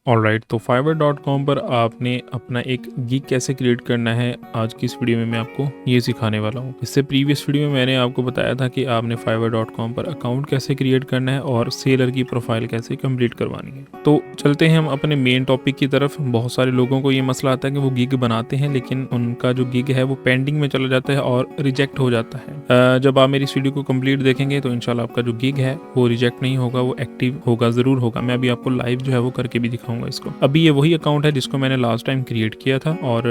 Alright, तो fiverr.com पर आपने अपना एक गिग कैसे क्रिएट करना है, आज की इस वीडियो में मैं आपको ये सिखाने वाला हूँ। इससे प्रीवियस वीडियो में मैंने आपको बताया था कि आपने fiverr.com पर अकाउंट कैसे क्रिएट करना है और सेलर की प्रोफाइल कैसे कंप्लीट करवानी है। तो चलते हैं हम अपने मेन टॉपिक की तरफ। बहुत सारे लोगों को ये मसला आता है कि वो गिग बनाते हैं लेकिन उनका जो गिग है वो पेंडिंग में चला जाता है और रिजेक्ट हो जाता है। जब आप मेरी इस वीडियो को कंप्लीट देखेंगे तो इंशाल्लाह आपका जो गिग है वो रिजेक्ट नहीं होगा, वो एक्टिव होगा, ज़रूर होगा। मैं अभी आपको लाइव जो है वो करके भी दिखाऊंगा इसको। अभी ये वही अकाउंट है जिसको मैंने लास्ट टाइम क्रिएट किया था और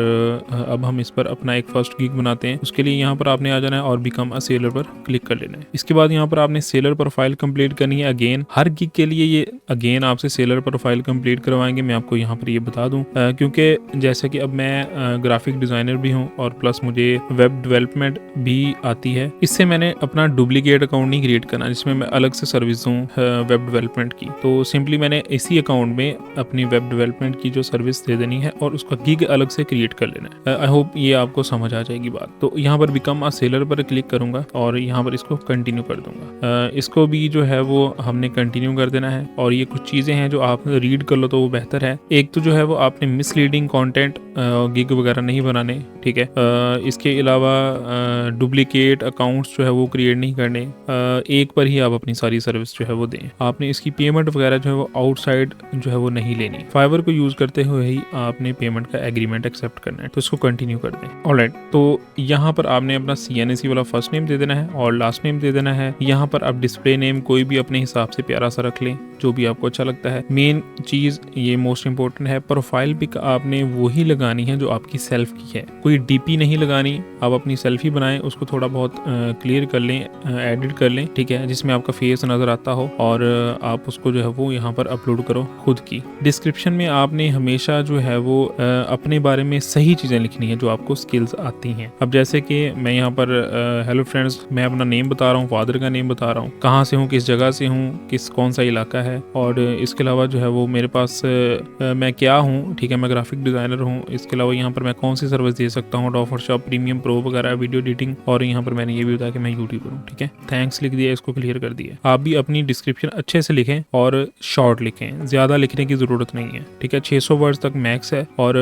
अब हम इस पर अपना एक फर्स्ट गिग बनाते हैं। उसके लिए यहाँ पर आपने आ जाना है और बिकम अ सेलर पर क्लिक कर लेना है। इसके बाद यहाँ पर आपने सेलर प्रोफाइल कंप्लीट करनी है। अगेन हर गिग के लिए ये अगेन आपसे सेलर प्रोफाइल कंप्लीट करवाएंगे। मैं आपको यहाँ पर ये बता दूं क्योंकि जैसे कि अब मैं ग्राफिक डिजाइनर भी हूँ और प्लस मुझे वेब डेवलपमेंट भी आती है। इससे मैंने अपना डुप्लीकेट अकाउंट नहीं क्रिएट करना जिसमें मैं अलग से सर्विस दूँ वेब डेवलपमेंट की। तो सिंपली मैंने इसी अकाउंट में अपनी वेब डेवलपमेंट की जो सर्विस दे देनी है और उसका गिग अलग से क्रिएट कर लेना है। आई होप ये आपको समझ आ जाएगी बात। तो यहाँ पर बिकम अ सेलर पर क्लिक करूंगा और यहाँ पर इसको कंटिन्यू कर दूंगा। इसको भी जो है वो हमने कंटिन्यू कर देना है और ये कुछ चीज़ें हैं जो आप रीड कर लो तो वो बेहतर है। एक तो जो है वो आपने मिसलीडिंग कंटेंट गिग वगैरह नहीं बनाने, ठीक है। इसके अलावा डुप्लीकेट अकाउंट्स जो है वो क्रिएट नहीं करने। एक पर ही आप अपनी सारी सर्विस जो है वो दें। आपने इसकी पेमेंट वगैरह जो है वो आउटसाइड जो है वो नहीं लेनी। फाइवर को यूज करते हुए ही आपने पेमेंट का एग्रीमेंट एक्सेप्ट करना है, तो इसको कंटिन्यू कर दें। ऑलराइट, तो यहाँ पर आपने अपना CNC वाला फर्स्ट नेम दे देना है और लास्ट नेम दे देना है। यहाँ पर आप डिस्प्ले नेम कोई भी अपने हिसाब से प्यारा सा रख लें, जो भी आपको अच्छा लगता है। मेन चीज ये मोस्ट इंपॉर्टेंट है, प्रोफाइल पिक आपने वही लगानी है जो आपकी सेल्फ की है, कोई DP नहीं लगानी। आप अपनी सेल्फी बनाएं, उसको थोड़ा बहुत क्लियर कर लें, एडिट कर लें, ठीक है, जिसमें आपका फेस नजर आता हो और आप उसको जो है वो यहाँ पर अपलोड करो खुद की। डिस्क्रिप्शन में आपने हमेशा जो है वो अपने बारे में सही चीज़ें लिखनी है जो आपको स्किल्स आती हैं। अब जैसे कि मैं यहाँ पर हेलो फ्रेंड्स, मैं अपना नेम बता रहा हूँ, फादर का नेम बता रहा हूँ, कहाँ से हूँ, किस जगह से हूँ, कौन सा इलाका है, और इसके अलावा जो है वो मेरे पास मैं क्या हूँ, ठीक है, मैं ग्राफिक डिज़ाइनर हूँ। इसके अलावा यहाँ पर मैं कौन सी सर्विस दे सकता हूँ, फोटोशॉप प्रीमियम प्रो वगैरह, वीडियो एडिटिंग, और यहाँ पर मैंने ये भी बताया कि मैं यूट्यूबर हूँ, ठीक है। थैंक्स लिख दिया, इसको क्लियर कर दिया। आप भी अपनी डिस्क्रिप्शन अच्छे से लिखें और शॉर्ट लिखें, ज़्यादा लिखने की ज़रूरत नहीं है, ठीक है। 600 वर्ड्स तक मैक्स है और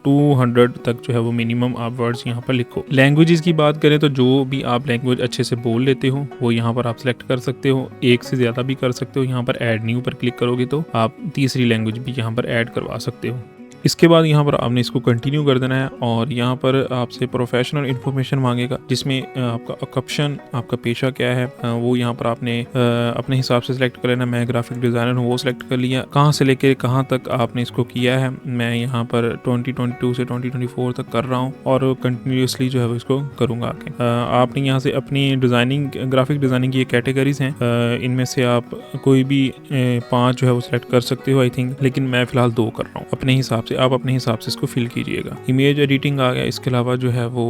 200 तक जो है वो मिनिमम आप वर्ड्स यहाँ पर लिखो। लैंग्वेजेस की बात करें तो जो भी आप लैंग्वेज अच्छे से बोल लेते हो वो यहाँ पर आप सिलेक्ट कर सकते हो, एक से ज़्यादा भी कर सकते हो। यहाँ पर ऐड न्यू पर क्लिक करोगे तो आप तीसरी लैंग्वेज भी यहाँ पर ऐड करवा सकते हो। इसके बाद यहाँ पर आपने इसको कंटिन्यू कर देना है और यहाँ पर आपसे प्रोफेशनल इन्फॉर्मेशन मांगेगा जिसमें आपका ऑक्यूपेशन, आपका पेशा क्या है, वो यहाँ पर आपने अपने हिसाब से सिलेक्ट कर लेना। मैं ग्राफिक डिज़ाइनर हूँ, वो सिलेक्ट कर लिया। कहाँ से लेके कहाँ तक आपने इसको किया है, मैं यहाँ पर 2022 से 2024 तक कर रहा हूँ और कंटिन्यूसली जो है वो इसको करूँगा आगे। आपने यहाँ से अपनी डिज़ाइनिंग, ग्राफिक डिज़ाइनिंग की ये कैटेगरीज हैं, इनमें से आप कोई भी 5 जो है वो सिलेक्ट कर सकते हो आई थिंक, लेकिन मैं फ़िलहाल 2 कर रहा हूँ अपने हिसाब से। आप अपने हिसाब से इसको फिल कीजिएगा। इमेज एडिटिंग आ गया, इसके अलावा जो है वो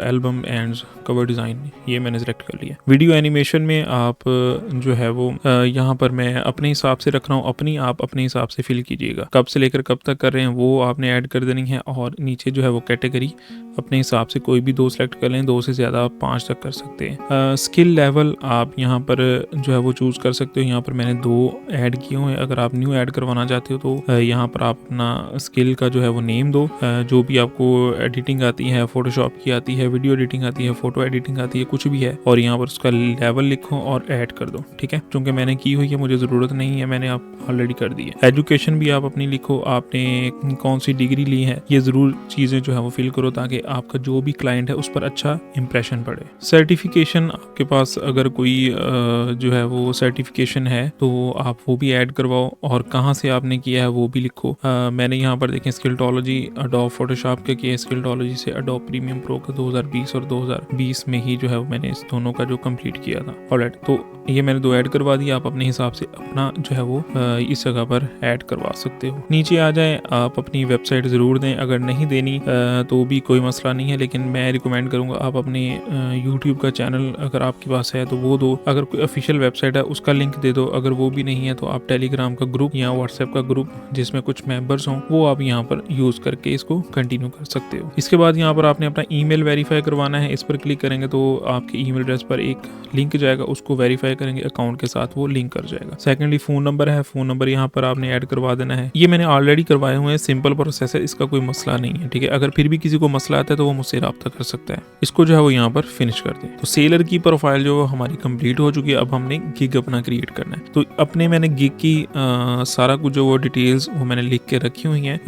एल्बम एंड कवर डिज़ाइन, ये मैंने सेलेक्ट कर लिया। वीडियो एनिमेशन में आप जो है वो यहाँ पर मैं अपने हिसाब से रख रहा हूँ, आप अपने हिसाब से फिल कीजिएगा। कब से लेकर कब तक कर रहे हैं वो आपने ऐड कर देनी है और नीचे जो है वो कैटेगरी अपने हिसाब से कोई भी 2 सेलेक्ट कर लें, 2 से ज़्यादा आप 5 तक कर सकते हैं। स्किल लेवल आप यहाँ पर जो है वो चूज़ कर सकते हो। यहाँ पर मैंने 2 ऐड किए हुए हैं। अगर आप न्यू ऐड करवाना चाहते हो तो यहाँ पर आप अपना स्किल का जो है वो नेम दो। जो भी आपको एडिटिंग आती है, फोटोशॉप की आती है, वीडियो एडिटिंग आती है, फोटो एडिटिंग आती है, कुछ भी है, और यहाँ पर उसका लेवल लिखो और ऐड कर दो, ठीक है। क्योंकि मैंने की हुई है, मुझे ज़रूरत नहीं है, मैंने आप ऑलरेडी कर दी है। एजुकेशन भी आप अपनी लिखो, आपने कौन सी डिग्री ली है, ये ज़रूर चीज़ें जो है वो फिल करो ताकि आपका जो भी क्लाइंट है उस पर अच्छा इंप्रेशन पड़े। सर्टिफिकेशन आपके पास अगर कोई जो है वो सर्टिफिकेशन है तो आप वो भी ऐड करवाओ और कहाँ से आपने किया है वो भी लिखो। मैंने यहाँ पर देखें स्किल्टोलॉजी एडोब फोटोशॉप का किया, स्किल्टोलॉजी से एडोब प्रीमियम प्रो का 2020 और 2020 में ही जो है मैंने इस दोनों का जो कंप्लीट किया था। ऑलराइट, तो ये मैंने 2 ऐड करवा दिया। आप अपने हिसाब से अपना जो है वो इस जगह पर ऐड करवा सकते हो। नीचे आ जाए, आप अपनी वेबसाइट ज़रूर दें, अगर नहीं देनी तो भी कोई मसला नहीं है, लेकिन मैं रिकमेंड करूँगा आप अपने यूट्यूब का चैनल अगर आपके पास है तो वो दो। अगर कोई ऑफिशियल वेबसाइट है उसका लिंक दे दो। अगर वो भी नहीं है तो आप टेलीग्राम का ग्रुप या व्हाट्सएप का ग्रुप जिसमें कुछ मेंबर्स हों वो आप यहाँ पर यूज करके इसको कंटिन्यू कर सकते हो। इसके बाद यहाँ पर आपने अपना ईमेल वेरीफाई करवाना है। इस पर क्लिक करेंगे तो आपके ईमेल एड्रेस पर एक लिंक जाएगा, उसको वेरीफाई करेंगे अकाउंट के साथ, वो लिंक कर जाएगा। सेकेंडली फोन नंबर है, फोन नंबर यहाँ पर आपने ऐड करवा देना है। ये मैंने ऑलरेडी करवाए हुए हैं, सिंपल प्रोसेस है, इसका कोई मसला नहीं है, ठीक है। अगर फिर भी किसी को मसला आता है तो वो मुझसे रब्ता कर सकता है। इसको जो है वो यहाँ पर फिनिश कर दें। तो सेलर की प्रोफाइल जो हमारी कंप्लीट हो चुकी है। अब हमने गिग अपना क्रिएट करना है। तो अपने मैंने गिग की सारा कुछ जो वो डिटेल्स वो मैंने लिख के रखी हुई हैं,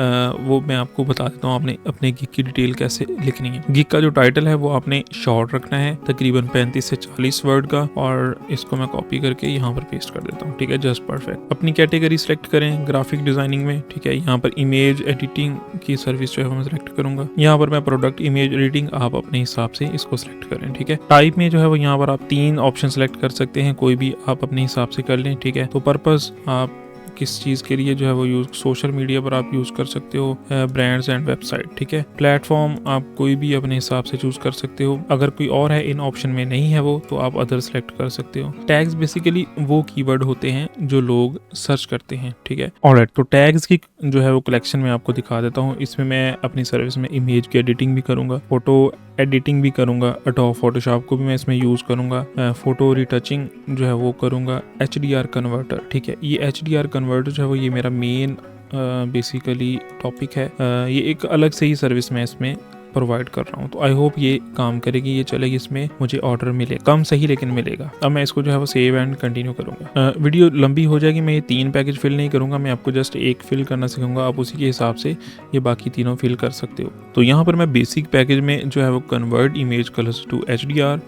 वो मैं आपको बता देता हूँ आपने अपने गिग की डिटेल कैसे लिखनी है। गिग का जो टाइटल है वो आपने शॉर्ट रखना है, तकरीबन 35 से 40 वर्ड का, और इसको मैं कॉपी करके यहाँ पर पेस्ट कर देता हूँ, ठीक है, जस्ट परफेक्ट। अपनी कैटेगरी सिलेक्ट करें ग्राफिक डिजाइनिंग में, ठीक है। यहाँ पर इमेज एडिटिंग की सर्विस जो है मैं सिलेक्ट करूंगा। यहाँ पर मैं प्रोडक्ट इमेज एडिटिंग, आप अपने हिसाब से इसको सिलेक्ट करें, ठीक है। टाइप में जो है वो यहाँ पर आप 3 ऑप्शन सिलेक्ट कर सकते हैं, कोई भी आप अपने हिसाब से कर लें, ठीक है। तो पर्पस आप किस चीज़ के लिए जो है वो यूज, सोशल मीडिया पर आप यूज कर सकते हो, ब्रांड्स एंड वेबसाइट, ठीक है। प्लेटफॉर्म आप कोई भी अपने हिसाब से चूज कर सकते हो। अगर कोई और है इन ऑप्शन में नहीं है वो, तो आप अदर सेलेक्ट कर सकते हो। टैग्स बेसिकली वो कीवर्ड होते हैं जो लोग सर्च करते हैं, ठीक है। ऑलराइट, तो टैग्स की जो है वो कलेक्शन में आपको दिखा देता हूँ। इसमें मैं अपनी सर्विस में इमेज की एडिटिंग भी करूंगा, फोटो एडिटिंग भी करूंगा, एडोब फोटोशॉप को भी मैं इसमें यूज करूंगा, फोटो रिटचिंग जो है वो करूंगा, HDR कन्वर्टर, ठीक है। ये HDR कन्वर्टर जो है वो ये मेरा मेन बेसिकली टॉपिक है। ये एक अलग से ही सर्विस मैं इसमें प्रोवाइड कर रहा हूँ, तो आई होप ये काम करेगी, ये चलेगी, इसमें मुझे ऑर्डर मिले, कम सही लेकिन मिलेगा। अब मैं इसको जो है वो सेव एंड कंटिन्यू करूंगा। वीडियो लंबी हो जाएगी, मैं ये 3 पैकेज फिल नहीं करूंगा, मैं आपको जस्ट एक फिल करना सिखाऊंगा, आप उसी के हिसाब से ये बाकी तीनों फिल कर सकते हो। तो यहाँ पर मैं बेसिक पैकेज में जो है वो convert image colours to HDR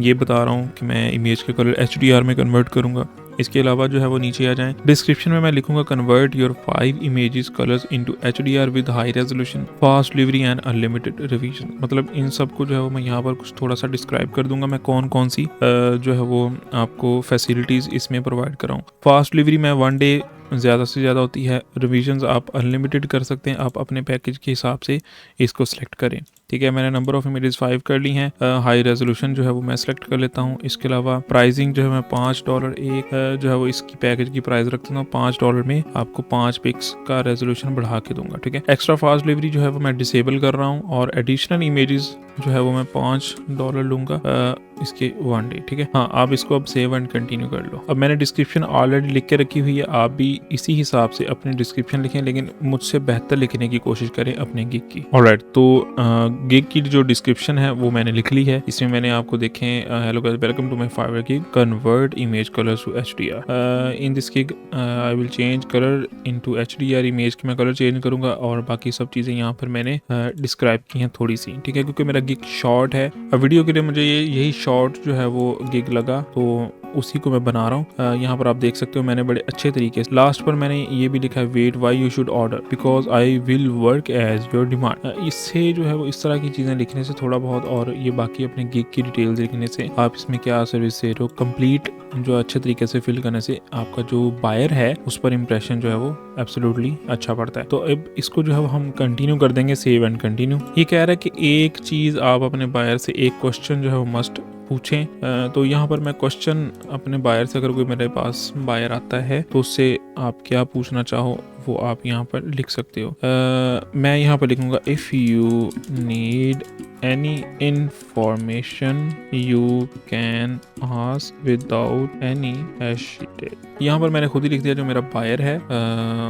ये बता रहा हूँ कि मैं इमेज के कलर HDR में कन्वर्ट करूंगा। इसके अलावा जो है वो नीचे आ जाएं, डिस्क्रिप्शन में मैं लिखूंगा convert your 5 images colours into HDR with high resolution, fast delivery and unlimited revision. मतलब इन सब को जो है वो मैं यहाँ पर कुछ थोड़ा सा डिस्क्राइब कर दूंगा, मैं कौन कौन सी जो है वो आपको फैसिलिटीज इसमें प्रोवाइड कर रहा हूँ। फास्ट डिलीवरी में 1 डे ज़्यादा से ज़्यादा होती है, रिवीजन्स आप अनलिमिटेड कर सकते हैं, आप अपने पैकेज के हिसाब से इसको सिलेक्ट करें, ठीक है। मैंने नंबर ऑफ इमेजेस 5 कर ली हैं, हाई रेजोल्यूशन जो है वो मैं सिलेक्ट कर लेता हूँ। इसके अलावा प्राइसिंग जो है मैं $5 एक जो है वो इसकी पैकेज की प्राइस रखता हूँ, $5 में आपको 5 पिक्स का रेजोल्यूशन बढ़ा के दूंगा, ठीक है। एक्स्ट्रा फास्ट डिलीवरी जो है वो मैं डिसेबल कर रहा हूँ, और एडिशनल इमेजेस जो है वो मैं $5 लूंगा इसके 1 डे, ठीक है। हाँ, आप इसको अब सेव एंड कंटिन्यू कर लो। अब मैंने डिस्क्रिप्शन ऑलरेडी लिख के रखी हुई है, आप भी इसी हिसाब से अपनी डिस्क्रिप्शन लिखें, लेकिन मुझसे बेहतर लिखने की कोशिश करें अपने गिग की। ऑलराइट, तो गिग की जो डिस्क्रिप्शन है वो मैंने लिख ली है। इसमें मैंने आपको देखें, hello guys, welcome to my Fiverr gig, convert image colours to HDR। In this gig I will change colour into HDR image की मैं कलर चेंज करूंगा, और बाकी सब चीजें यहाँ पर मैंने डिस्क्राइब की हैं थोड़ी सी, ठीक है, क्योंकि मेरा गिग शॉर्ट है। वीडियो के लिए मुझे यही शॉर्ट जो है वो गिग लगा, तो उसी को मैं बना रहा हूँ। यहाँ पर आप देख सकते हो मैंने बड़े अच्छे तरीके से लास्ट पर मैंने ये भी लिखा है, wait why you should order because I will work as your demand. इससे जो है वो इस तरह की चीज़ें लिखने से थोड़ा बहुत, और ये बाकी अपने गिग की डिटेल्स लिखने से, आप इसमें क्या सर्विस दे रहे हो, कंप्लीट जो अच्छे तरीके से फिल करने से आपका जो बायर है उस पर इंप्रेशन जो है वो एब्सोल्युटली अच्छा पड़ता है। तो अब इसको जो है वो हम कंटिन्यू कर देंगे, सेव एंड कंटिन्यू। ये कह रहा है कि एक चीज़ आप अपने बायर से एक क्वेश्चन जो है वो मस्ट पूछें। तो यहाँ पर मैं क्वेश्चन अपने बायर से, अगर कोई मेरे पास बायर आता है तो उससे आप क्या पूछना चाहो वो आप यहाँ पर लिख सकते हो। मैं यहाँ पर लिखूंगा, if you need any information you can ask without any hesitation. यहाँ पर मैंने खुद ही लिख दिया जो मेरा बायर है,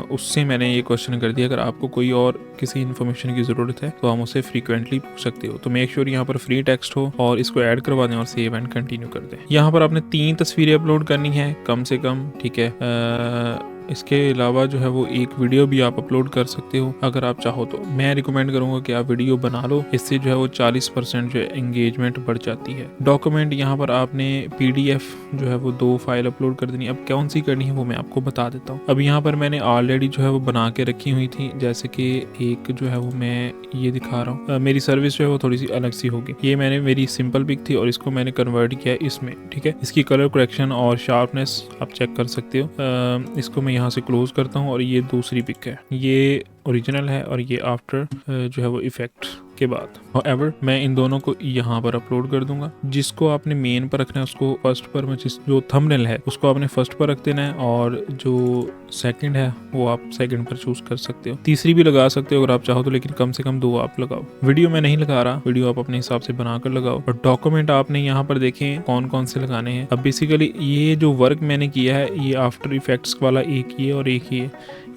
उससे मैंने ये क्वेश्चन कर दिया, अगर आपको कोई और किसी इन्फॉर्मेशन की ज़रूरत है तो हम उससे फ्रीक्वेंटली पूछ सकते हो। तो मेक श्योर यहाँ पर फ्री टेक्स्ट हो और इसको ऐड करवा दें और सेव एंड कंटिन्यू कर दें। यहाँ पर आपने 3 तस्वीरें अपलोड करनी है कम से कम, ठीक है। इसके अलावा जो है वो एक वीडियो भी आप अपलोड कर सकते हो अगर आप चाहो तो। मैं रिकमेंड करूंगा कि आप वीडियो बना लो, इससे जो है वो 40% जो है एंगेजमेंट बढ़ जाती है। डॉक्यूमेंट यहाँ पर आपने PDF जो है वो 2 फाइल अपलोड कर देनी। अब कौन सी करनी है वो मैं आपको बता देता हूँ। अब यहाँ पर मैंने ऑलरेडी जो है वो बना के रखी हुई थी, जैसे कि एक जो है वो मैं ये दिखा रहा हूँ। मेरी सर्विस जो है वो थोड़ी सी अलग सी होगी। ये मैंने मेरी सिंपल पिक थी और इसको मैंने कन्वर्ट किया इसमें, ठीक है। इसकी कलर करेक्शन और शार्पनेस आप चेक कर सकते हो। इसको मैं यहाँ से क्लोज करता हूँ और ये दूसरी पिक है, ये ओरिजिनल है और ये आफ्टर जो है वो इफेक्ट के बाद। However, मैं इन दोनों को यहाँ पर अपलोड कर दूंगा। जिसको आपने मेन पर रखना है उसको फर्स्ट पर, जो थंबनेल है उसको आपने फर्स्ट पर रख देना है, और जो सेकंड है वो आप सेकंड पर चूज कर सकते हो। तीसरी भी लगा सकते हो अगर आप चाहो तो, लेकिन कम से कम 2 आप लगाओ। वीडियो में नहीं लगा रहा, वीडियो आप अपने हिसाब से बनाकर लगाओ। और डॉक्यूमेंट आपने यहाँ पर देखें कौन कौन से लगाने हैं। अब बेसिकली ये जो वर्क मैंने किया है ये आफ्टर इफेक्ट्स वाला एक ही है और एक ही है,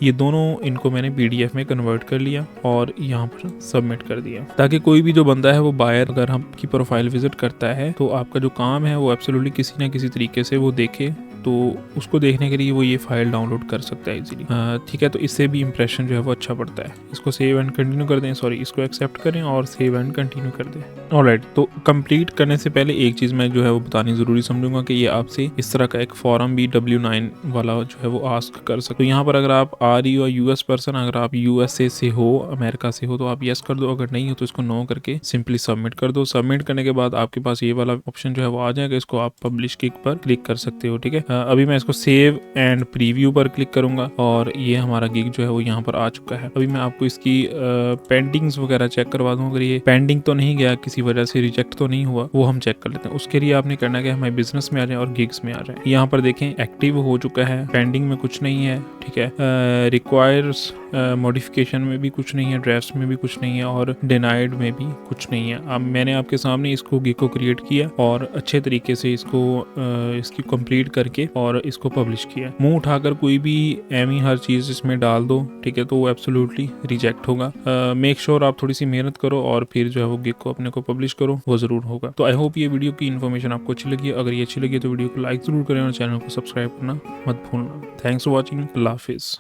ये दोनों इनको मैंने PDF में कन्वर्ट कर लिया और यहाँ पर सबमिट कर दिया, ताकि कोई भी जो बंदा है वो बायर अगर आपकी प्रोफाइल विजिट करता है तो आपका जो काम है वो एब्सोल्युटली किसी ना किसी तरीके से वो देखे, तो उसको देखने के लिए वो ये फाइल डाउनलोड कर सकता है इजीली। ठीक है, तो इससे भी इंप्रेशन जो है वो अच्छा पड़ता है। इसको सेव एंड कंटिन्यू कर दें, सॉरी इसको एक्सेप्ट करें और सेव एंड कंटिन्यू कर दें। ऑलराइट, तो कंप्लीट करने से पहले एक चीज़ मैं जो है वो बतानी ज़रूरी समझूंगा कि ये आपसे इस तरह का एक फॉर्म भी W9 वाला जो है वो आस्क कर सकते हो। यहाँ पर अगर आप US पर्सन, अगर आप USA से हो, अमेरिका से हो तो आप येस कर दो, अगर नहीं हो तो इसको नो करके सिंपली सबमिट कर दो। सबमिट करने के बाद आपके पास ये वाला ऑप्शन जो है वो आ जाएगा, इसको आप पब्लिश क्लिक पर क्लिक कर सकते हो। ठीक है, अभी मैं इसको सेव एंड प्रीव्यू पर क्लिक करूंगा और ये हमारा गिग जो है वो यहाँ पर आ चुका है। अभी मैं आपको इसकी पेंडिंग्स वगैरह चेक करवा दूं, अगर ये पेंडिंग तो नहीं गया, किसी वजह से रिजेक्ट तो नहीं हुआ, वो हम चेक कर लेते हैं। उसके लिए आपने करना है कि हमारे बिजनेस में आ जाए और गिग्स में आ जाए। यहाँ पर देखें एक्टिव हो चुका है, पेंडिंग में कुछ नहीं है। ठीक है, रिक्वायर्स मॉडिफिकेशन में भी कुछ नहीं है, ड्राफ्ट्स में भी कुछ नहीं है और डिनाइड में भी कुछ नहीं है। अब मैंने आपके सामने इसको गिग को क्रिएट किया और अच्छे तरीके से इसको इसकी कंप्लीट करके और इसको पब्लिश किया। मुंह उठाकर कोई भी एमी हर चीज इसमें डाल दो, ठीक है, तो वो एब्सोल्युटली रिजेक्ट होगा। मेक श्योर आप थोड़ी सी मेहनत करो और फिर जो है वो गिग को अपने को पब्लिश करो, वो जरूर होगा। तो आई होप ये वीडियो की इन्फॉर्मेशन आपको अच्छी लगी है। अगर ये अच्छी लगी तो वीडियो को लाइक जरूर करें और चैनल को सब्सक्राइब करना मत भूलना। Thanks for watching, Allah Hafiz.